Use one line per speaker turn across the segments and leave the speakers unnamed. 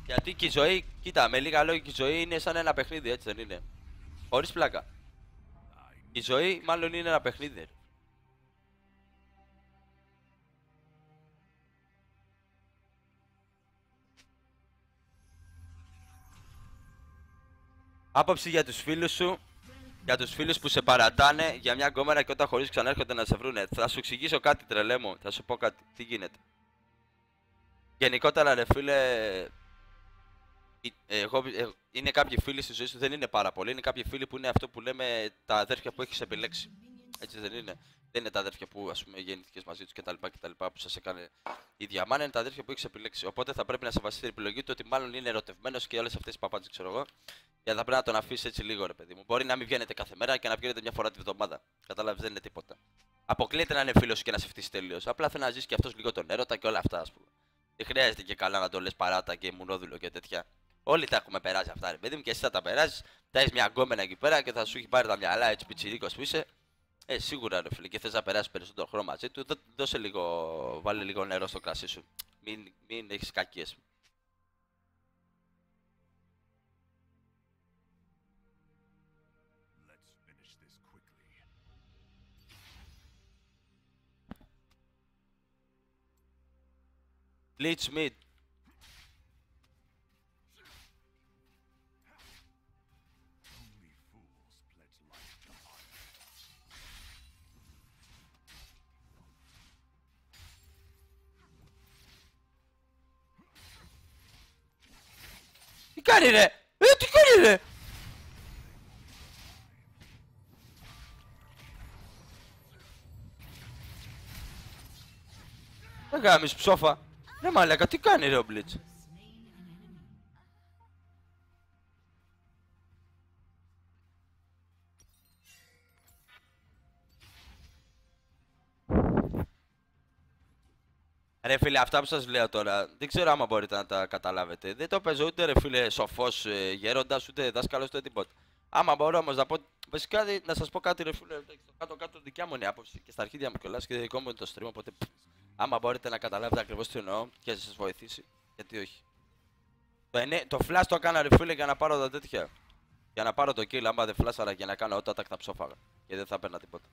Γιατί και η ζωή, κοίτα, με λίγα λόγια, και η ζωή είναι σαν ένα παιχνίδι, έτσι δεν είναι? Χωρίς πλάκα. Η ζωή μάλλον είναι ένα παιχνίδι. Άποψη για τους φίλους σου, για τους φίλους που σε παρατάνε για μια γκόμενα και όταν χωρίς ξανάρχονται να σε βρούνε. Θα σου εξηγήσω κάτι, τρελέ μου, θα σου πω κάτι. Τι γίνεται? Γενικότερα, ρε φίλε, είναι κάποιοι φίλοι στη ζωή σου, δεν είναι πάρα πολλοί. Είναι κάποιοι φίλοι που είναι αυτό που λέμε τα αδέρφια που έχεις επιλέξει. Έτσι δεν είναι? Δεν είναι τα αδέρφια που, ας πούμε, γεννήθηκες μαζί τους κτλ. Που σας έκανε η ίδια μάνα, είναι τα αδέρφια που έχεις επιλέξει. Οπότε θα πρέπει να σε βασίσει την επιλογή του ότι μάλλον είναι ερωτευμένος και όλες αυτές τις παπάντζες, ξέρω εγώ. Και θα πρέπει να τον αφήσει έτσι λίγο, ρε παιδί μου. Μπορεί να μην βγαίνετε κάθε μέρα και να βγαίνετε μια φορά τη βδομάδα. Κατάλαβες, δεν είναι τίποτα. Αποκλείεται να είναι φίλος και να σε φτύσει τελείως. Απλά θέλει να ζήσει και αυτός λίγο τον έρωτα και όλα αυτά, ας πούμε. Δεν χρειάζεται και καλά να το λες παράτα και μουνόδουλο και τέτοια. Όλοι τα έχουμε περάσει αυτά, ρε παιδί μου, και εσύ θα τα περάσει. Θα έχει μια γκόμενα εκεί πέρα και θα σου έχει πάρει τα μυαλά, έτσι πιτσιρίκος που είσαι. Σίγουρα, ρε φίλε, και θες να περάσει περισσότερο χρόνο μαζί του. Δώσε λίγο, βάλε λίγο νερό στο κρασί σου. Μην έχεις κακίες. Bleach mid. Τι κάνει ρε! Τι κάνει ρε! Δεν γάμεις ψόφα. Ναι μαλάκα, τι κάνει ρε ο Blitz? Ρε φίλε, αυτά που σας λέω τώρα, δεν ξέρω άμα μπορείτε να τα καταλάβετε. Δεν το παίζω ούτε ρε φίλε σοφός γέροντας, ούτε δάσκαλος, ούτε τίποτα. Άμα μπορώ όμως να πω, βασικά να σας πω κάτι ρε φίλε, στο κάτω-κάτω δικιά μου είναι η άποψη και στα αρχίδια μου κιόλας και δικό μου είναι το stream, οπότε άμα μπορείτε να καταλάβετε ακριβώς τι εννοώ και να σας βοηθήσει, γιατί όχι. Το flash το έκανα ρε φίλε για να πάρω τα τέτοια. Για να πάρω το kill, άμα δεν φλάσαρα για να κάνω ό,τι τα ψόφαγα. Και δεν θα έπαιρνα τίποτα.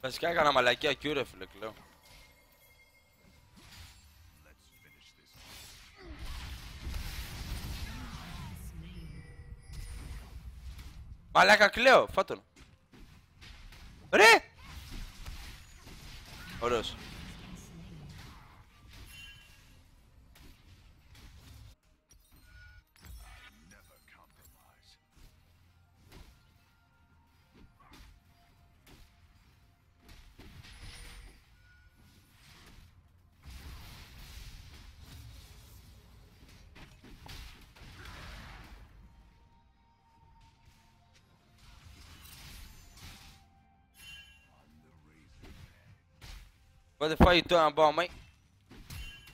Βασικά έκανα μαλακία Q ρε φίλε, κλαίω. Μαλάκα κλαίω, φάτον. Ρε! Ωραίος. What the fuck you talking about, mate?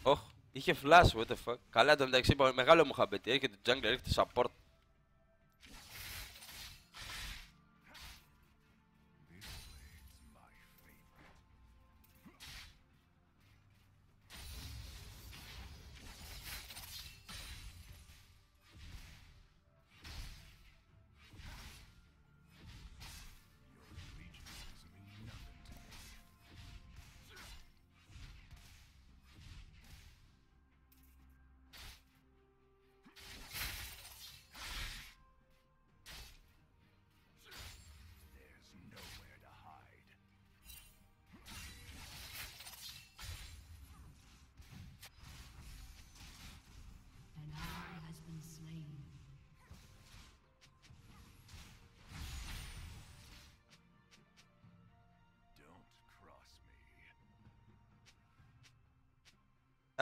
Ωχ, είχε flash, what the fuck. Καλά, το μεταξύ, μεγάλο μου χαμπέτι. Έρχεται το jungler, έρχεται support.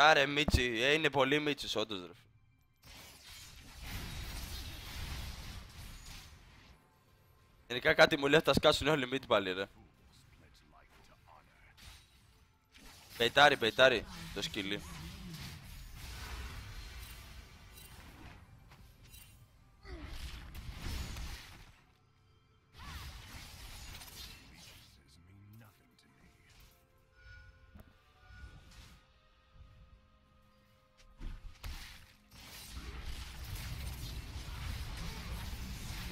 Άρε Μίτσι, είναι πολύ Μίτσις όντως ρε. Γενικά κάτι μου λέει ότι θα σκάσουν όλοι mid πάλι ρε. Πεϊτάρει το σκυλί.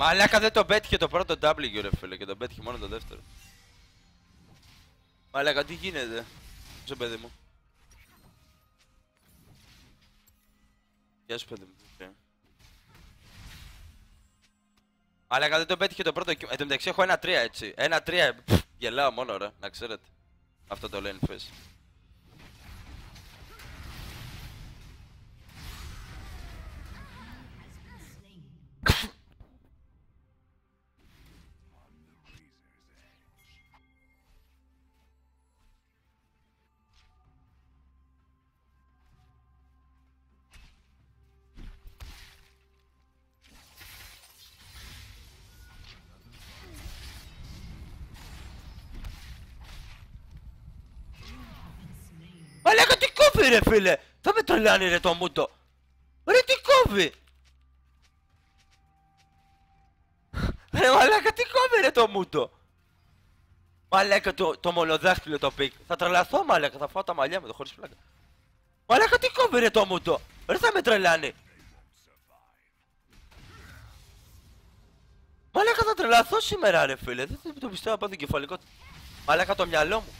Μαλάκα δεν το πέτυχε το πρώτο W ρε φίλε και το πέτυχε μόνο το δεύτερο. Μαλάκα τι γίνεται, στο παιδί μου. Γεια σου παιδί μου. Μαλάκα δεν το πέτυχε το πρώτο. Εν τω μεταξύ έχω 1-3 έτσι. 1-3 γελάω μόνο ρε, να ξέρετε. Αυτό το lane face. Μαλάκα τι κόβει ρε φίλε! Θα με τρελάνει ρε το μούτο! Ρε τι κόβει! Ρε μαλάκα τι κόβει ρε το μούτο! Μαλάκα το μονοδάχτυλο το πικ. Θα τρελαθώ μαλάκα, θα φάω τα μαλλιά μου το χωρίς πλάκα. Μαλάκα τι κόβει ρε το μούτο! Ρε θα με τρελάνει! Μαλάκα θα τρελαθώ σήμερα ρε φίλε, δεν το πιστεύω από το κεφαλικό. Μαλάκα το μυαλό μου.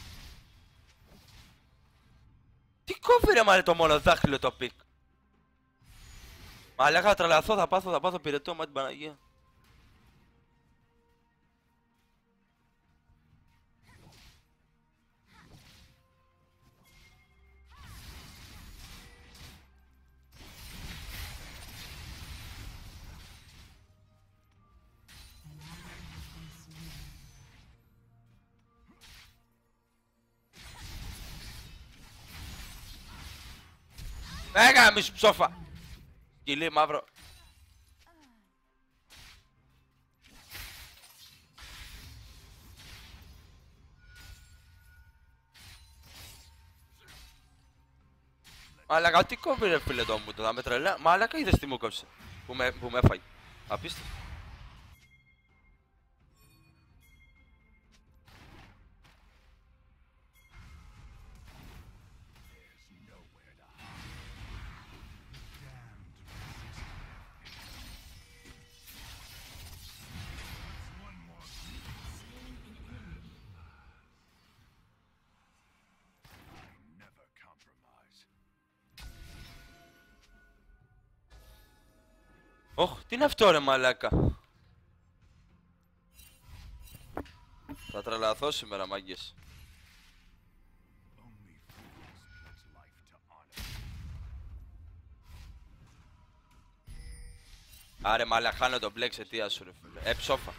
Τι κόβει ρε μαλάκα το μονοδάχτυλο το πικ. Μαλάκα θα τρελαθώ, θα πάθω πυρετό μα την Παναγία. Έγα μη σου ψόφα! Σκυλί μαύρο. Μαλάκα τι κόβει ρε φίλε το μου, το θα με τρελά. Μαλάκα είδες τι μου κόψε που με έφαγε. Απίστευτο. Ωχ, τι είναι αυτό ρε μαλάκα. Θα τρελαθώ σήμερα μάγκες. Άρε μαλάκα χάνω τον μπλε εξαιτίας σου ρε φίλε. Ψόφα.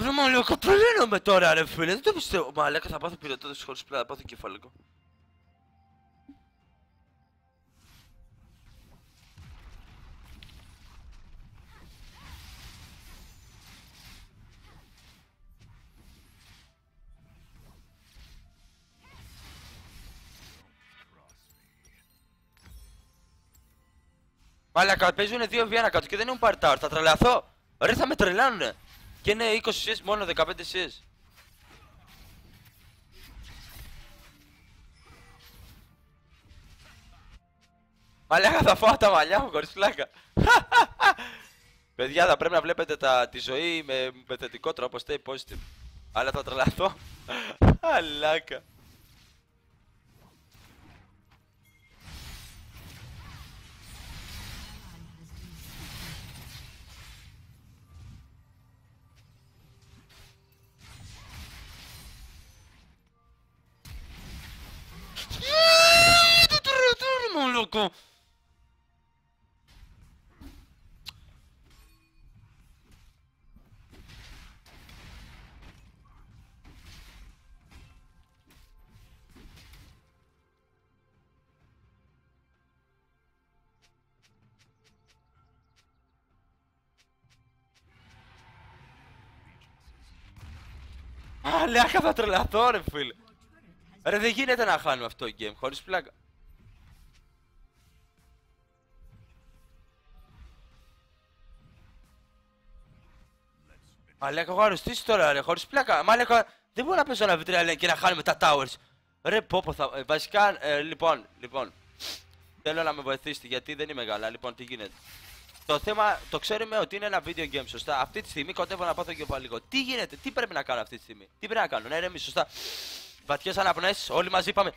Ρε μαλάκα τρελαίνομαι τώρα ρε φίλε, δεν το πιστεύω. Μαλάκα θα πάθω πυρετό χωρίς πλάκα, θα πάθω κεφαλικό. Μαλάκα παίζουνε 2v1 κάτω και δεν έχουν πάρει tower, θα τρελαθώ. Ρε θα με τρελάνουνε. Και είναι 20 CS μόνο 15 CS. Μαλάκα θα φάω τα μαλλιά μου χωρίς πλάκα. Παιδιά θα πρέπει να βλέπετε τη ζωή με θετικό τρόπο, stay positive. Αλλά θα τρελαθώ. Μαλάκα. Μαλάκα θα τρελαθώ ρε φίλε. Ρε δεν γίνεται να χάνουμε αυτό το game χωρίς πλάκα. Μαλάκα έχω αρρωστήσει τώρα ρε χωρίς πλάκα. Μαλάκα δεν μπορώ να παίζω ένα V3 και να χάνουμε τα towers. Ρε πόπο θα... βασικά λοιπόν. Θέλω να με βοηθήσετε γιατί δεν είμαι καλά. Λοιπόν τι γίνεται. Το θέμα το ξέρουμε ότι είναι ένα video game, σωστά. Αυτή τη στιγμή κοντεύω να πάθω και πάλι λίγο. Τι γίνεται, τι πρέπει να κάνω αυτή τη στιγμή. Τι πρέπει να κάνω, να ηρεμήσω, σωστά. Βαθιές αναπνοές, όλοι μαζί πάμε.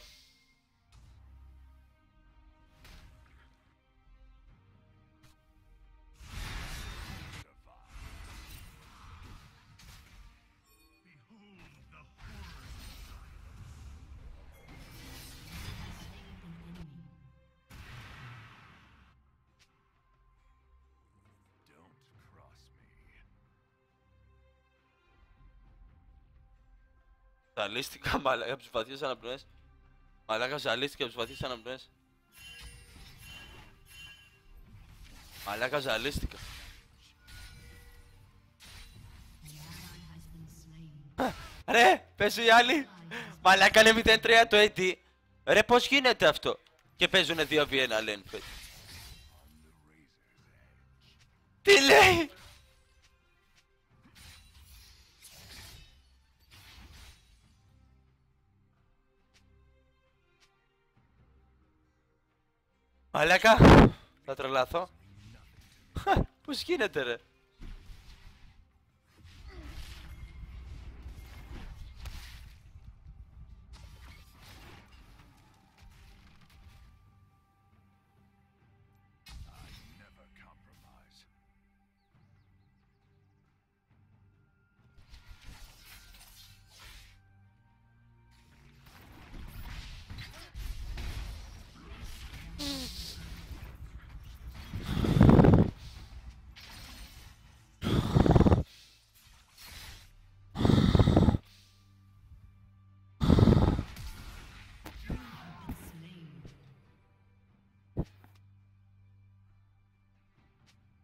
Ζαλίστηκα μαλάκα από τις βαθιές αναπνοές. Μαλάκα ζαλίστηκα από τις βαθιές αναπνοές. Μαλάκα ζαλίστηκα. Ρε, παίζουν οι άλλοι. Μαλάκα είναι 0-3 το AD. Ρε πως γίνεται αυτό. Και παίζουνε 2v1 λένε. Τι λέει. Μαλάκα, θα τρελαθώ. Πώς γίνεται ρε.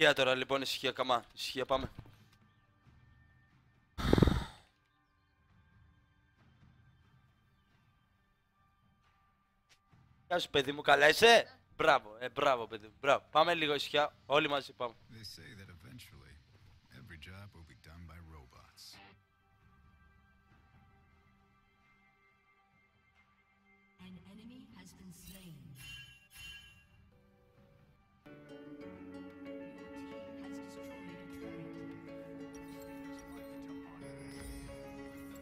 Ησυχία τώρα λοιπόν, ησυχία καμά, ησυχία πάμε. Γεια σου παιδί μου, καλά είσαι? Μπράβο, μπράβο παιδί μου, μπράβο. Πάμε λίγο ησυχία, όλοι μαζί πάμε.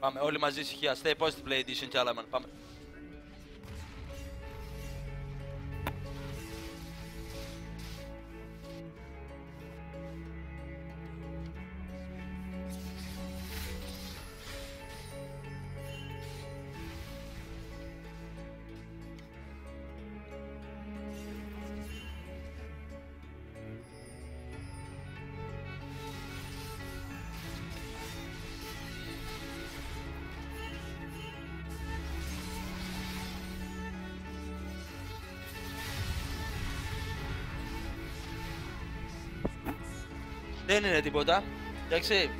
Πάμε όλοι μαζί ησυχία, stay positive play edition και άλλα man, πάμε. Δεν είναι τίποτα, εντάξει,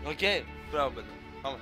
οκ, μπράβο παιδί, πάμε.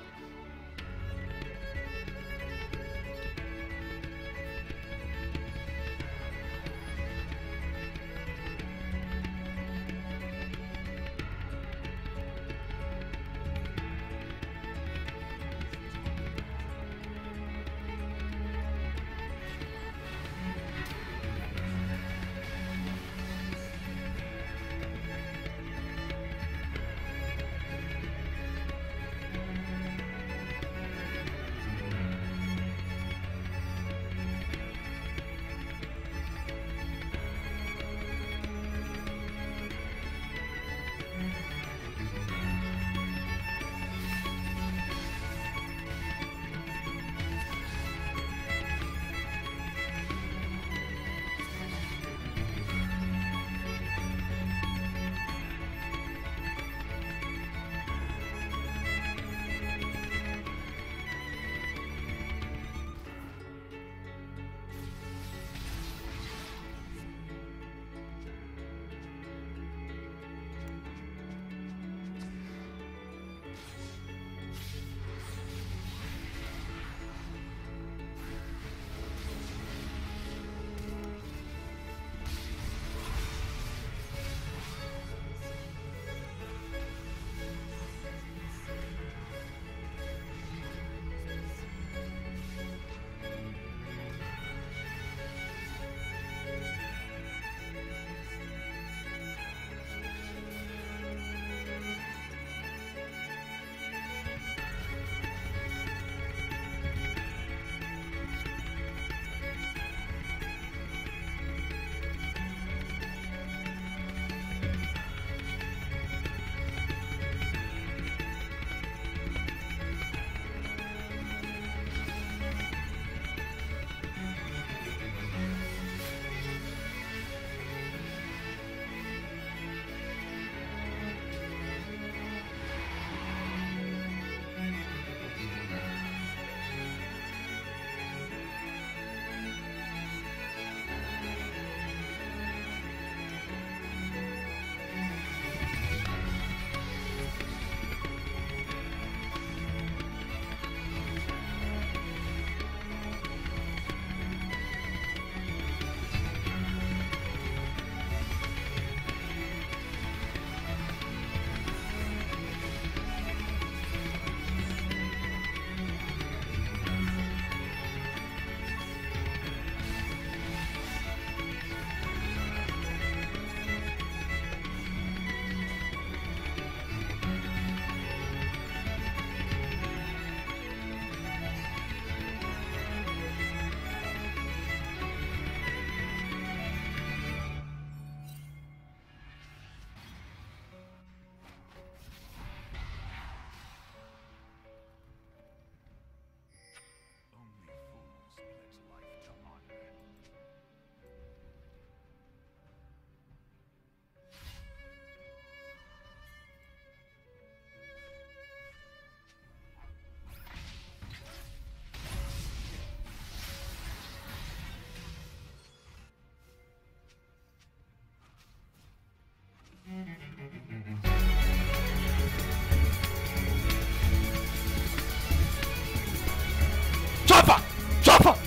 Τσάφα! Τσάφα!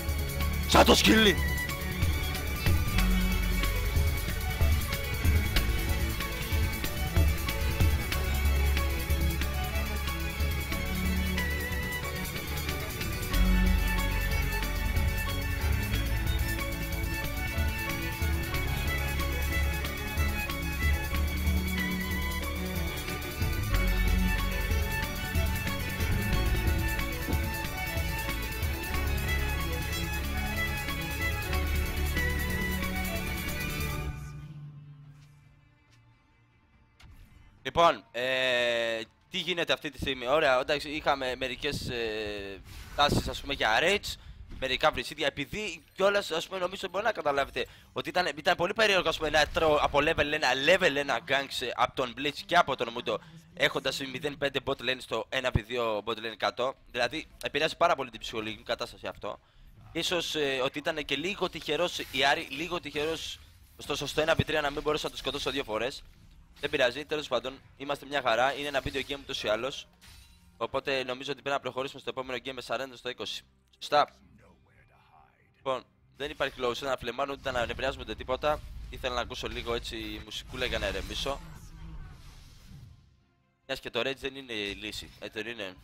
Σαν το σκυλί! Λοιπόν, τι γίνεται αυτή τη στιγμή? Ωραία, εντάξει, είχαμε μερικές τάσεις, ας πούμε, για rage, μερικά βρυσίδια, επειδή κιόλας, ας πούμε, νομίζω μπορεί να καταλάβετε ότι ήταν πολύ περίεργο, ας πούμε, να τρώω από level 1 ganks από τον Blitz και από τον Mundo, έχοντας 0-5 bot lane στο 1v2 bot lane κάτω. Δηλαδή, επηρεάζει πάρα πολύ την ψυχολογική κατάσταση αυτό. Ίσως ότι ήταν και λίγο τυχερός η Άρη, λίγο τυχερός ωστόσο στο 1v3 να μην μπορούσα να το σκοτώσω 2 φορές. Δεν πειράζει, τέλος πάντων, είμαστε μια χαρά. Είναι ένα video game ούτως ή άλλως. Οπότε νομίζω ότι πρέπει να προχωρήσουμε στο επόμενο game με 40 στο 20. Σωστά. Λοιπόν, δεν υπάρχει λόγος να φλεμμάνω ούτε να νευριάζουμε ούτε τίποτα. Ήθελα να ακούσω λίγο έτσι μουσικούλα για να ερεμήσω. Μιας και το rage δεν είναι η λύση, έτσι δεν είναι?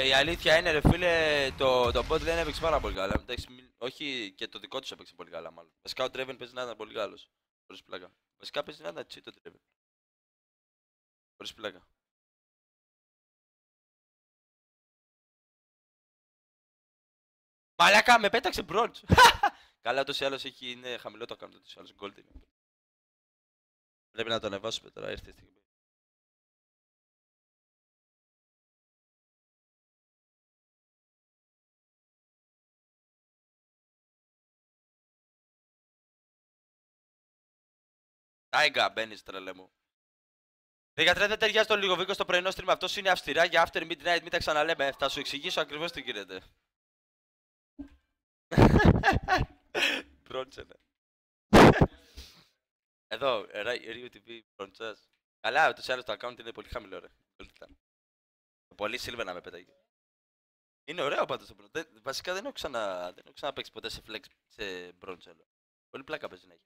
Η αλήθεια είναι, ρε φίλε, το bot δεν έπαιξε πάρα πολύ καλά. Όχι, και το δικό τους έπαιξε πολύ καλά, μάλλον. Βασικά ο Draven παίζει να ήταν πολύ καλός. Χωρίς πλάκα. Βασικά παίζει να ήταν cheat το Draven. Χωρίς πλάκα. Μαλάκα, με πέταξε bronze. Καλά, ούτως ή άλλως είναι χαμηλό το account, ούτως ή άλλως gold είναι. Πρέπει να το ανεβάσουμε τώρα, ήρθε η στιγμή. Τάιγκα, μπαίνεις τρελέ μου. 13 δεν ταιριάζει το λίγο βίκο στο πρωινό stream. Αυτός είναι αυστηρά για after midnight, μην τα ξαναλέμε. Θα σου εξηγήσω ακριβώς τι γίνεται. Μπρόντσενε. Εδώ, Rio TV, Μπρόντσας. Καλά, ούτως ή άλλως το account είναι πολύ χαμηλό, ρε. Πολύ silver να με πέταγε. Είναι ωραίο πάντως το Μπρόντσας. Βασικά δεν έχω ξαναπαίξει ποτέ σε flex σε Μπρόντσελο. Πολύ πλάκα παίζει να έχει.